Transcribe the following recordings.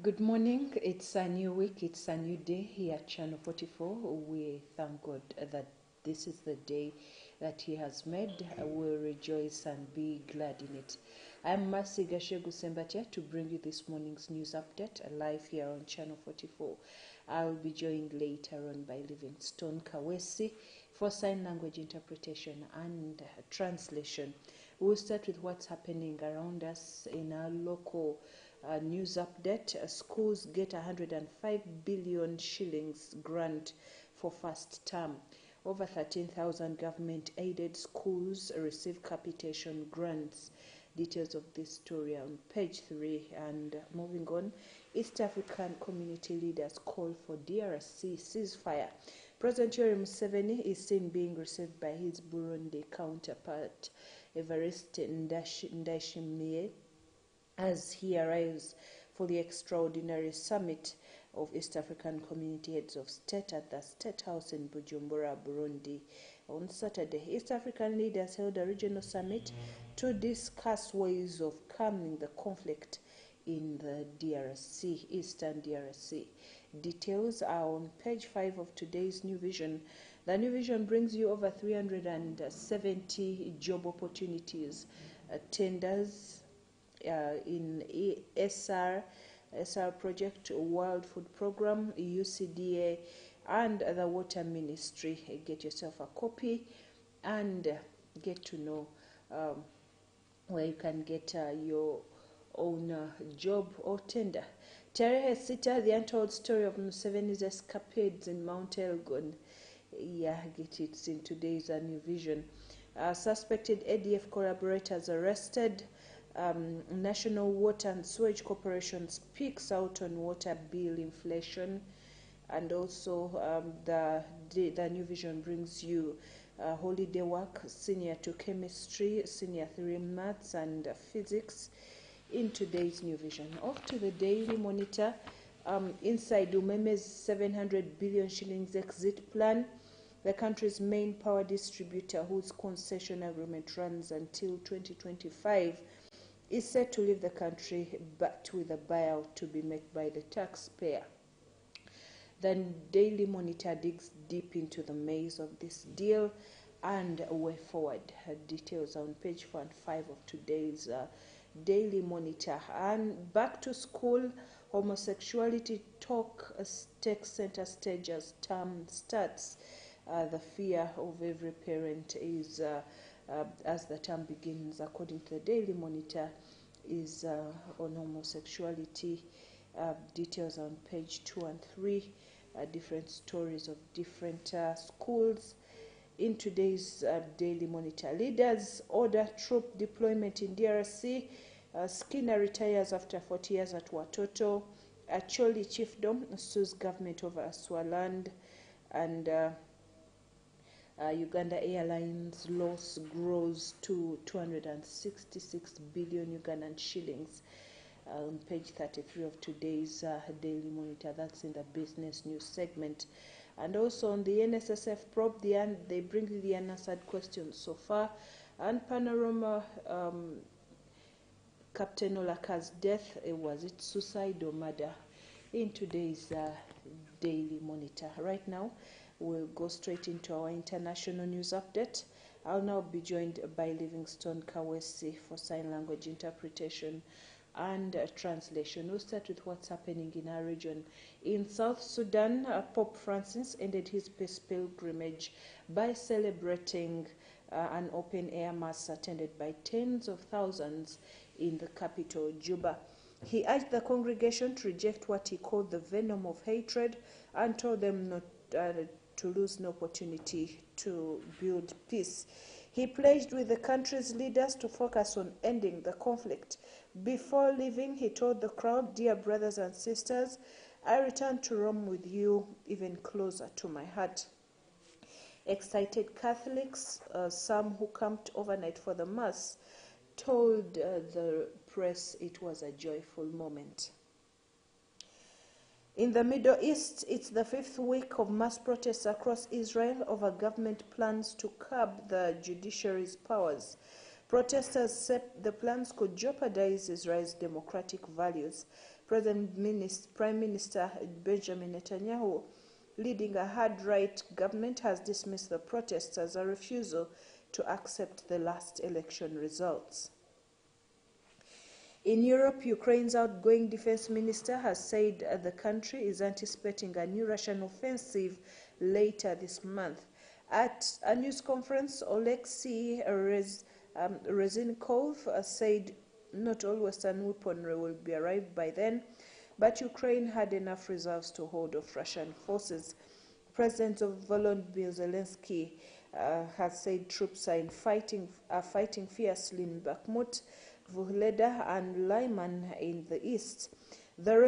Good morning. It's a new week. It's a new day here at Channel 44. We thank God that this is the day that He has made. We'll rejoice and be glad in it. I'm Mercy Gashegu Sembatia to bring you this morning's news update live here on Channel 44. I'll be joined later on by Livingstone Kawesi for sign language interpretation and translation. We'll start with what's happening around us in our local news update. Schools get 105 billion shillings grant for first term. Over 13,000 government-aided schools receive capitation grants. Details of this story on page 3. And moving on, East African community leaders call for DRC ceasefire. President Yoweri Museveni is seen being received by his Burundi counterpart, Evariste Ndayishimiye, as he arrives for the extraordinary summit of East African Community Heads of State at the State House in Bujumbura, Burundi. On Saturday, East African leaders held a regional summit to discuss ways of calming the conflict in the DRC, Eastern DRC. Details are on page 5 of today's New Vision. The New Vision brings you over 370 job opportunities, tenders, in SR Project, World Food Program, UCDA, and the Water Ministry. Get yourself a copy and get to know where you can get your own job or tender. Tarehe Sita, the untold story of Museveni's escapades in Mount Elgon. Yeah, get it in today's New Vision. Suspected ADF collaborators arrested. National Water and Sewage Corporation speaks out on water bill inflation, and also the New Vision brings you holiday work, Senior 2 Chemistry, Senior 3 Maths and Physics in today's New Vision. Off to the Daily Monitor. Inside Umeme's 700 billion shillings exit plan, the country's main power distributor, whose concession agreement runs until 2025, is set to leave the country, but with a buyout to be made by the taxpayer. The Daily Monitor digs deep into the maze of this deal and a way forward. Details on page 4 and 5 of today's Daily Monitor. And back to school, homosexuality talk takes center stage as term starts. The fear of every parent is as the term begins, according to the Daily Monitor, is on homosexuality. Details on page 2 and 3, different stories of different schools. In today's Daily Monitor, leaders order troop deployment in DRC. Skinner retires after 40 years at Watoto. Acholi chiefdom sues government over Swaland. And Uganda Airlines loss grows to 266 billion Ugandan shillings. On page 33 of today's Daily Monitor, that's in the business news segment. And also on the NSSF probe, they bring you the unanswered questions so far. And Panorama, Captain Olaka's death, was it suicide or murder? In today's Daily Monitor. Right now, we'll go straight into our international news update. I'll now be joined by Livingstone Kawesi for sign language interpretation and translation. We'll start with what's happening in our region. In South Sudan, Pope Francis ended his peace pilgrimage by celebrating an open-air mass attended by tens of thousands in the capital, Juba. He urged the congregation to reject what he called the venom of hatred and told them not to lose no opportunity to build peace. He pledged with the country's leaders to focus on ending the conflict. Before leaving, he told the crowd, "Dear brothers and sisters, I return to Rome with you, even closer to my heart." Excited Catholics, some who camped overnight for the Mass, told the press it was a joyful moment. In the Middle East, it's the 5th week of mass protests across Israel over government plans to curb the judiciary's powers. Protesters said the plans could jeopardize Israel's democratic values. Prime Minister Benjamin Netanyahu, leading a hard-right government, has dismissed the protests as a refusal to accept the last election results. In Europe, Ukraine's outgoing defense minister has said the country is anticipating a new Russian offensive later this month. At a news conference, Oleksiy Reznikov said not all Western weaponry will be arrived by then, but Ukraine had enough reserves to hold off Russian forces. President Volodymyr Zelensky has said troops are fighting fiercely in Bakhmut, Vuhledar and Lyman in the east. Mr.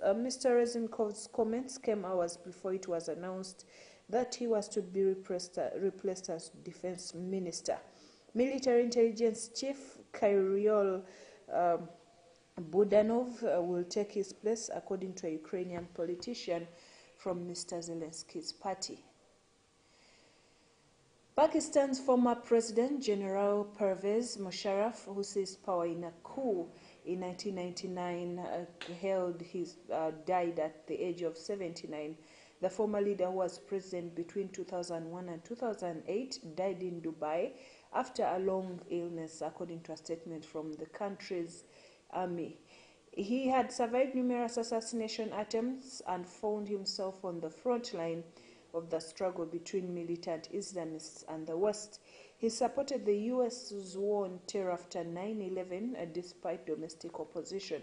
Reznikov's comments came hours before it was announced that he was to be replaced as defense minister. Military intelligence chief Kyryl Budanov will take his place, according to a Ukrainian politician from Mr. Zelensky's party. Pakistan's former president, General Pervez Musharraf, who seized power in a coup in 1999, died at the age of 79. The former leader, who was president between 2001 and 2008, died in Dubai after a long illness, according to a statement from the country's army. He had survived numerous assassination attempts and found himself on the front line of the struggle between militant Islamists and the West. He supported the U.S.'s war on terror after 9/11 despite domestic opposition.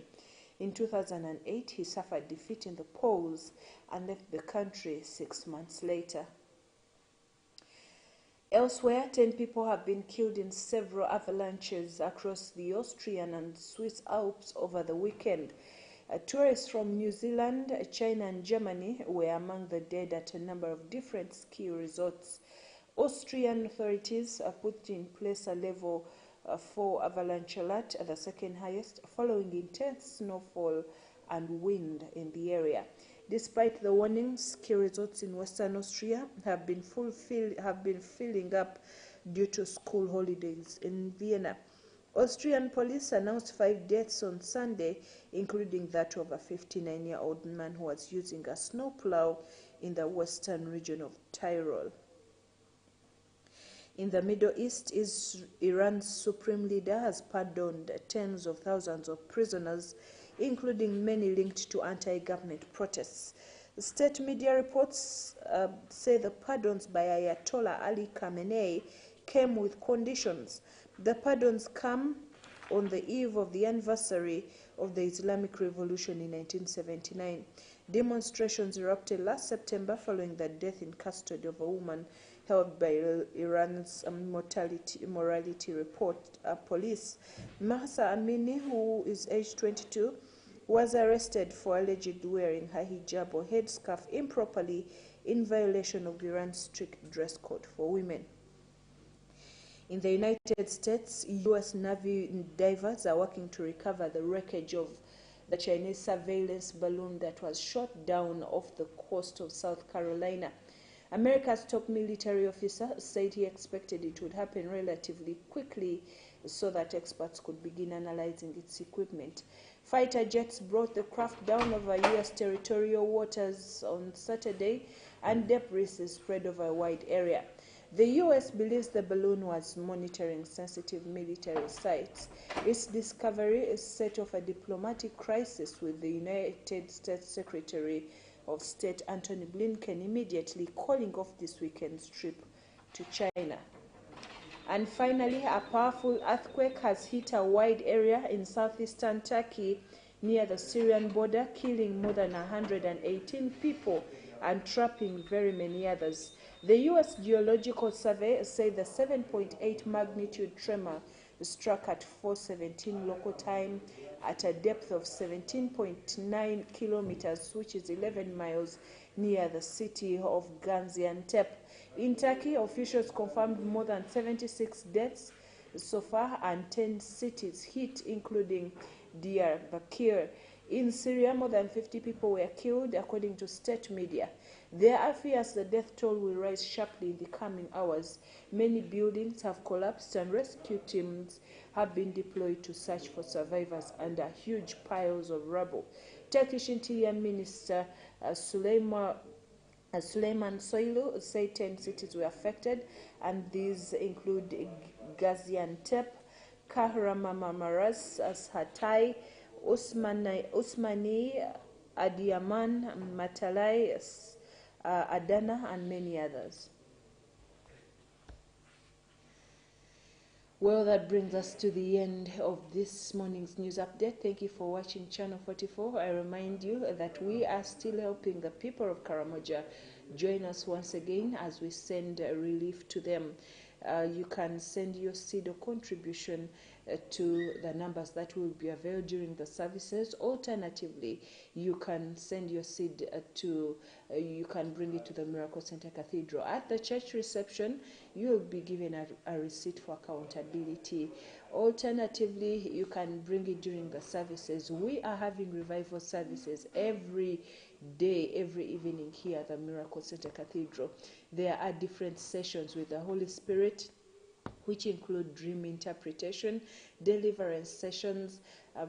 In 2008, he suffered defeat in the polls and left the country 6 months later. Elsewhere, 10 people have been killed in several avalanches across the Austrian and Swiss Alps over the weekend. Tourists from New Zealand, China and Germany were among the dead at a number of different ski resorts. Austrian authorities have put in place a level 4 avalanche alert, the second highest, following intense snowfall and wind in the area. Despite the warnings, ski resorts in Western Austria have been filling up due to school holidays in Vienna. Austrian police announced 5 deaths on Sunday, including that of a 59-year-old man who was using a snowplow in the western region of Tyrol. In the Middle East, Iran's supreme leader has pardoned tens of thousands of prisoners, including many linked to anti-government protests. State media reports say the pardons by Ayatollah Ali Khamenei came with conditions. The pardons come on the eve of the anniversary of the Islamic Revolution in 1979. Demonstrations erupted last September following the death in custody of a woman held by Iran's morality report police. Mahsa Amini, who is aged 22, was arrested for allegedly wearing her hijab or headscarf improperly in violation of Iran's strict dress code for women. In the United States, U.S. Navy divers are working to recover the wreckage of the Chinese surveillance balloon that was shot down off the coast of South Carolina. America's top military officer said he expected it would happen relatively quickly so that experts could begin analyzing its equipment. Fighter jets brought the craft down over U.S. territorial waters on Saturday, and debris is spread over a wide area. The U.S. believes the balloon was monitoring sensitive military sites. Its discovery set off a diplomatic crisis, with the United States Secretary of State Antony Blinken immediately calling off this weekend's trip to China. And finally, a powerful earthquake has hit a wide area in southeastern Turkey near the Syrian border, killing more than 118 people and trapping very many others. The U.S. Geological Survey said the 7.8 magnitude tremor struck at 4:17 local time at a depth of 17.9 kilometers, which is 11 miles, near the city of Gaziantep. In Turkey, officials confirmed more than 76 deaths so far and 10 cities hit, including Diyarbakir. In Syria, more than 50 people were killed, according to state media. There are fears the death toll will rise sharply in the coming hours. Many buildings have collapsed and rescue teams have been deployed to search for survivors under huge piles of rubble. Turkish Interior Minister Suleiman Soylu said 10 cities were affected, and these include Gaziantep, Kahramanmaraş, Hatay, Usmani, Adiyaman, Matalai, Adana, and many others. Well, that brings us to the end of this morning's news update. Thank you for watching Channel 44. I remind you that we are still helping the people of Karamoja. Join us once again as we send relief to them. You can send your seed or contribution to the numbers that will be available during the services. Alternatively, you can send your seed you can bring it to the Miracle Center Cathedral. At the church reception, you will be given a receipt for accountability. Alternatively, you can bring it during the services. We are having revival services every day, every evening here at the Miracle Center Cathedral. There are different sessions with the Holy Spirit, which include dream interpretation, deliverance sessions,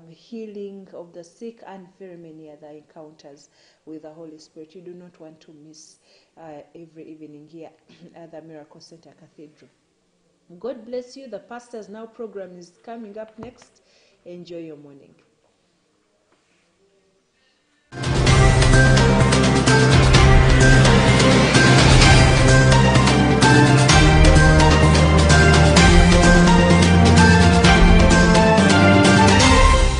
healing of the sick, and very many other encounters with the Holy Spirit. You do not want to miss every evening here at the Miracle Center Cathedral. God bless you. The Pastors Now program is coming up next. Enjoy your morning.